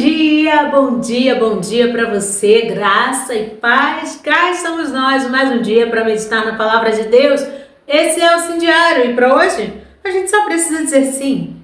Bom dia, bom dia para você, graça e paz. Cá estamos nós, mais um dia para meditar na Palavra de Deus. Esse é o Sim Diário e para hoje a gente só precisa dizer sim.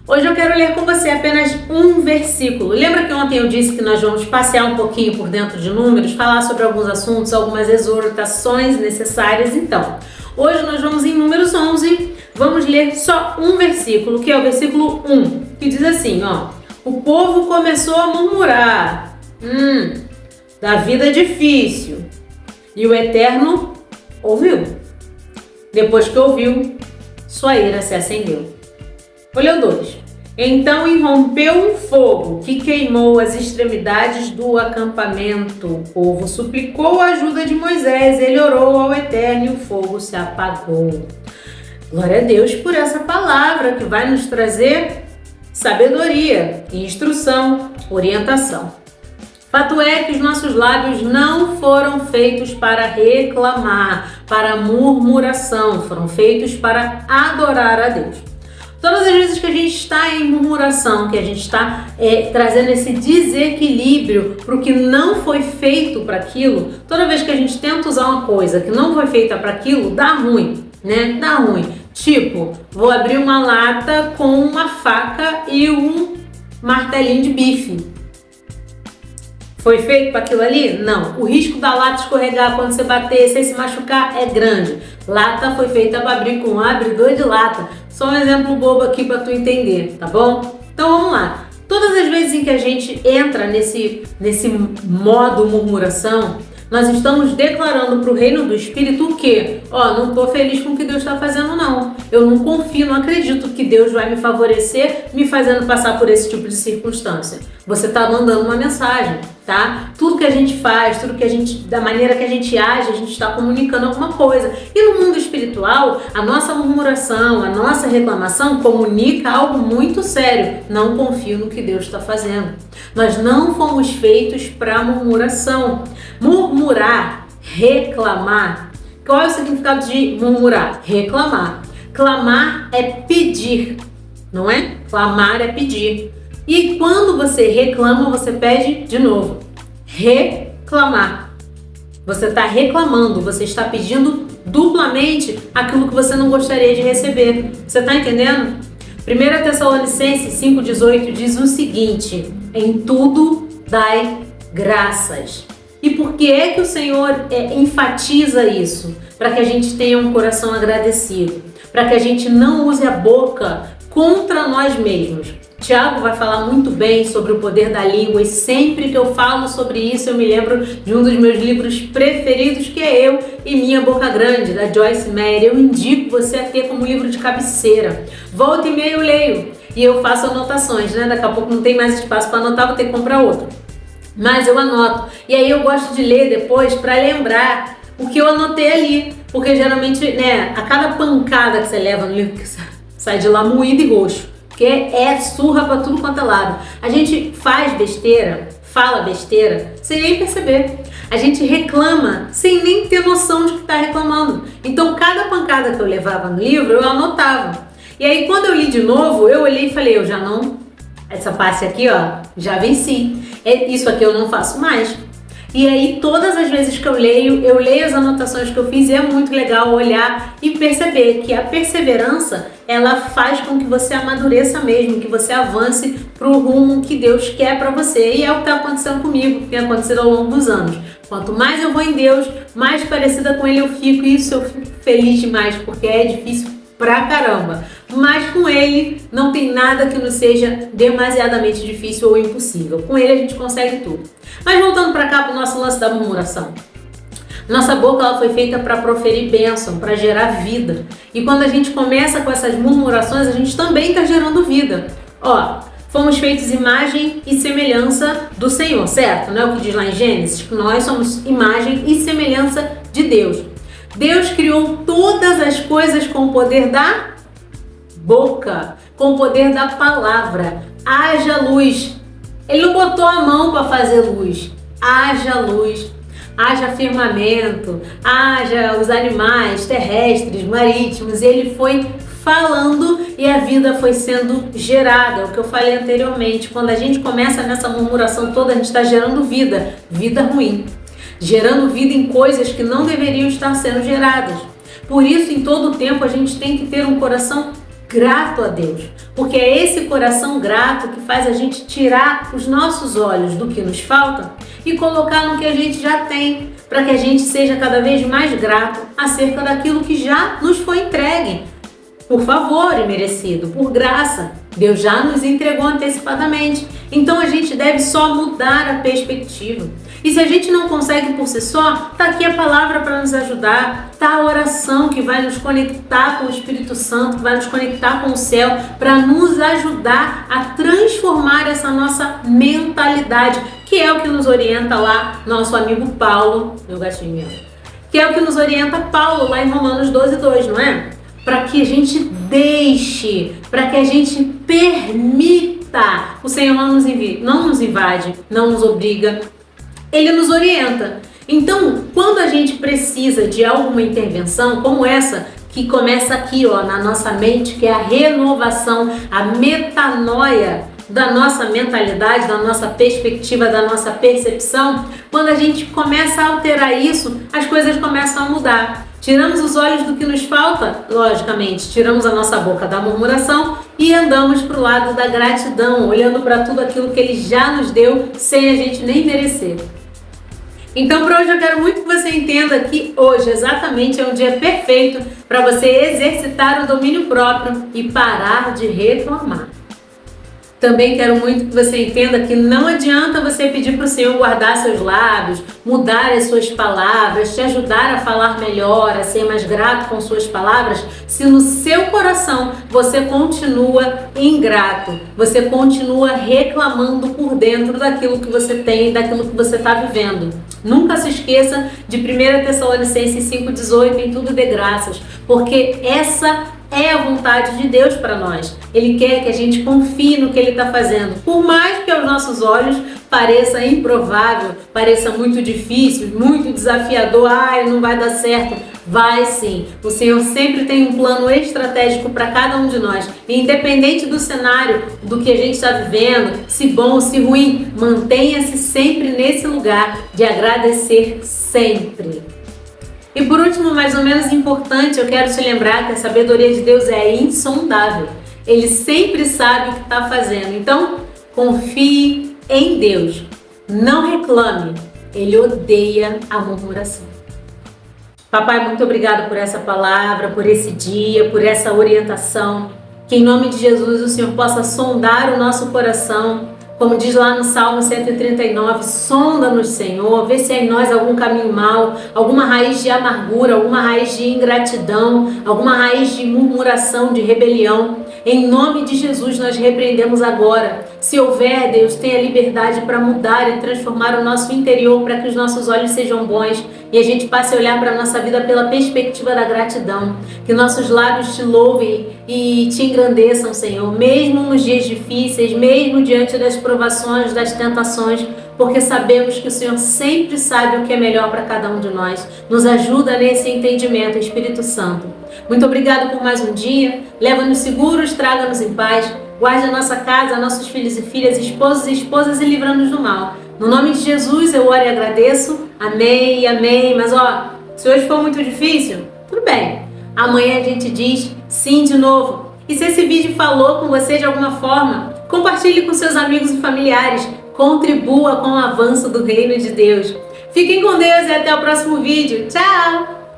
Hoje eu quero ler com você apenas um versículo. Lembra que ontem eu disse que nós vamos passear um pouquinho por dentro de Números, falar sobre alguns assuntos, algumas exortações necessárias? Então, hoje nós vamos em Números 11, vamos ler só um versículo, que é o versículo 1, que diz assim, o povo começou a murmurar, da vida difícil, e o Eterno ouviu. Depois que ouviu, sua ira se acendeu. Olha o 2. Então irrompeu um fogo que queimou as extremidades do acampamento. O povo suplicou a ajuda de Moisés, ele orou ao Eterno e o fogo se apagou. Glória a Deus por essa palavra que vai nos trazer sabedoria, instrução, orientação. Fato é que os nossos lábios não foram feitos para reclamar, para murmuração, foram feitos para adorar a Deus. Todas as vezes que a gente está em murmuração, que a gente está trazendo esse desequilíbrio para o que não foi feito para aquilo, toda vez que a gente tenta usar uma coisa que não foi feita para aquilo, dá ruim, né? Dá ruim. Tipo, vou abrir uma lata com uma faca e um martelinho de bife. Foi feito para aquilo ali? Não. O risco da lata escorregar quando você bater, sem se machucar, é grande. Lata foi feita para abrir com um abridor de lata. Só um exemplo bobo aqui para tu entender, tá bom? Então vamos lá. Todas as vezes em que a gente entra nesse modo murmuração, nós estamos declarando para o reino do Espírito o quê? Não estou feliz com o que Deus está fazendo, não. Eu não confio, não acredito que Deus vai me favorecer me fazendo passar por esse tipo de circunstância. Você está mandando uma mensagem, tá? Tudo que a gente faz, da maneira que a gente age, a gente está comunicando alguma coisa. E no mundo espiritual, a nossa murmuração, a nossa reclamação comunica algo muito sério. Não confio no que Deus está fazendo. Nós não fomos feitos para murmuração. Murmurar, reclamar. Qual é o significado de murmurar? Reclamar. Clamar é pedir, não é? Clamar é pedir. E quando você reclama, você pede de novo. Reclamar. Você está reclamando, você está pedindo duplamente aquilo que você não gostaria de receber. Você está entendendo? 1 Tessalonicenses 5,18 diz o seguinte: em tudo dai graças. E por que é que o Senhor enfatiza isso? Para que a gente tenha um coração agradecido, para que a gente não use a boca contra nós mesmos. Tiago vai falar muito bem sobre o poder da língua e sempre que eu falo sobre isso eu me lembro de um dos meus livros preferidos, que é Eu e Minha Boca Grande, da Joyce Meyer. Eu indico você a ter como livro de cabeceira. Volta e meia eu leio e eu faço anotações, né? Daqui a pouco não tem mais espaço para anotar, vou ter que comprar outro. Mas eu anoto. E aí eu gosto de ler depois para lembrar o que eu anotei ali. Porque geralmente, né, a cada pancada que você leva no livro, sai de lá moído e roxo. Porque é surra pra tudo quanto é lado. A gente faz besteira, fala besteira, sem nem perceber. A gente reclama sem nem ter noção de que tá reclamando. Então, cada pancada que eu levava no livro, eu anotava. E aí, quando eu li de novo, eu olhei e falei, essa parte aqui, já venci. Isso aqui eu não faço mais. E aí, todas as vezes que eu leio as anotações que eu fiz e é muito legal olhar e perceber que a perseverança, ela faz com que você amadureça mesmo, que você avance para o rumo que Deus quer para você. E é o que está acontecendo comigo, que tem acontecido ao longo dos anos. Quanto mais eu vou em Deus, mais parecida com Ele eu fico, e isso eu fico feliz demais, porque é difícil pra caramba. Mas com Ele não tem nada que nos seja demasiadamente difícil ou impossível. Com Ele a gente consegue tudo. Mas voltando para cá, para o nosso lance da murmuração. Nossa boca ela foi feita para proferir bênção, para gerar vida. E quando a gente começa com essas murmurações, a gente também está gerando vida. Fomos feitos imagem e semelhança do Senhor, certo? Não é o que diz lá em Gênesis? Que nós somos imagem e semelhança de Deus. Deus criou todas as coisas com o poder da boca, com o poder da palavra. Haja luz. Ele não botou a mão para fazer luz. Haja luz. haja firmamento, haja os animais terrestres, marítimos, ele foi falando e a vida foi sendo gerada. O que eu falei anteriormente, quando a gente começa nessa murmuração toda, a gente está gerando vida, vida ruim, gerando vida em coisas que não deveriam estar sendo geradas. Por isso, em todo tempo, a gente tem que ter um coração grato a Deus, porque é esse coração grato que faz a gente tirar os nossos olhos do que nos falta e colocar no que a gente já tem, para que a gente seja cada vez mais grato acerca daquilo que já nos foi entregue, por favor e merecido, por graça. Deus já nos entregou antecipadamente, então a gente deve só mudar a perspectiva. E se a gente não consegue por si só, tá aqui a palavra para nos ajudar, tá a oração que vai nos conectar com o Espírito Santo, que vai nos conectar com o céu, para nos ajudar a transformar essa nossa mentalidade, que é o que nos orienta lá nosso amigo Paulo, meu gatinho mesmo, que é o que nos orienta Paulo lá em Romanos 12:2, não é? Para que a gente deixe, para que a gente permita. O Senhor não nos invade, não nos obriga, Ele nos orienta. Então, quando a gente precisa de alguma intervenção, como essa, que começa aqui, ó, na nossa mente, que é a renovação, a metanoia da nossa mentalidade, da nossa perspectiva, da nossa percepção, quando a gente começa a alterar isso, as coisas começam a mudar. Tiramos os olhos do que nos falta, logicamente, tiramos a nossa boca da murmuração e andamos para o lado da gratidão, olhando para tudo aquilo que Ele já nos deu, sem a gente nem merecer. Então, para hoje eu quero muito que você entenda que hoje exatamente é um dia perfeito para você exercitar o domínio próprio e parar de reclamar. Também quero muito que você entenda que não adianta você pedir para o Senhor guardar seus lábios, mudar as suas palavras, te ajudar a falar melhor, a ser mais grato com suas palavras, se no seu coração você continua ingrato, você continua reclamando por dentro daquilo que você tem e daquilo que você está vivendo. Nunca se esqueça de 1 Tessalonicenses 5,18, em tudo dê graças, porque essa é a vontade de Deus para nós. Ele quer que a gente confie no que Ele está fazendo. Por mais que aos nossos olhos pareça improvável, pareça muito difícil, muito desafiador, não vai dar certo. Vai sim. O Senhor sempre tem um plano estratégico para cada um de nós. E independente do cenário, do que a gente está vivendo, se bom ou se ruim, mantenha-se sempre nesse lugar de agradecer sempre. E por último, mais ou menos importante, eu quero te lembrar que a sabedoria de Deus é insondável. Ele sempre sabe o que está fazendo. Então, confie em Deus. Não reclame. Ele odeia a murmuração. Papai, muito obrigado por essa palavra, por esse dia, por essa orientação. Que em nome de Jesus o Senhor possa sondar o nosso coração. Como diz lá no Salmo 139, sonda-nos, Senhor, vê se há em nós algum caminho mau, alguma raiz de amargura, alguma raiz de ingratidão, alguma raiz de murmuração, de rebelião. Em nome de Jesus nós repreendemos agora. Se houver, Deus, tenha liberdade para mudar e transformar o nosso interior para que os nossos olhos sejam bons e a gente passe a olhar para a nossa vida pela perspectiva da gratidão. Que nossos lábios te louvem e te engrandeçam, Senhor, mesmo nos dias difíceis, mesmo diante das provações, das tentações, porque sabemos que o Senhor sempre sabe o que é melhor para cada um de nós. Nos ajuda nesse entendimento, Espírito Santo. Muito obrigado por mais um dia. Leva-nos seguros, traga-nos em paz. Guarde a nossa casa, nossos filhos e filhas, esposos e esposas e livra-nos do mal. No nome de Jesus eu oro e agradeço. Amém, amém. Mas se hoje for muito difícil, tudo bem. Amanhã a gente diz sim de novo. E se esse vídeo falou com você de alguma forma, compartilhe com seus amigos e familiares. Contribua com o avanço do reino de Deus. Fiquem com Deus e até o próximo vídeo. Tchau!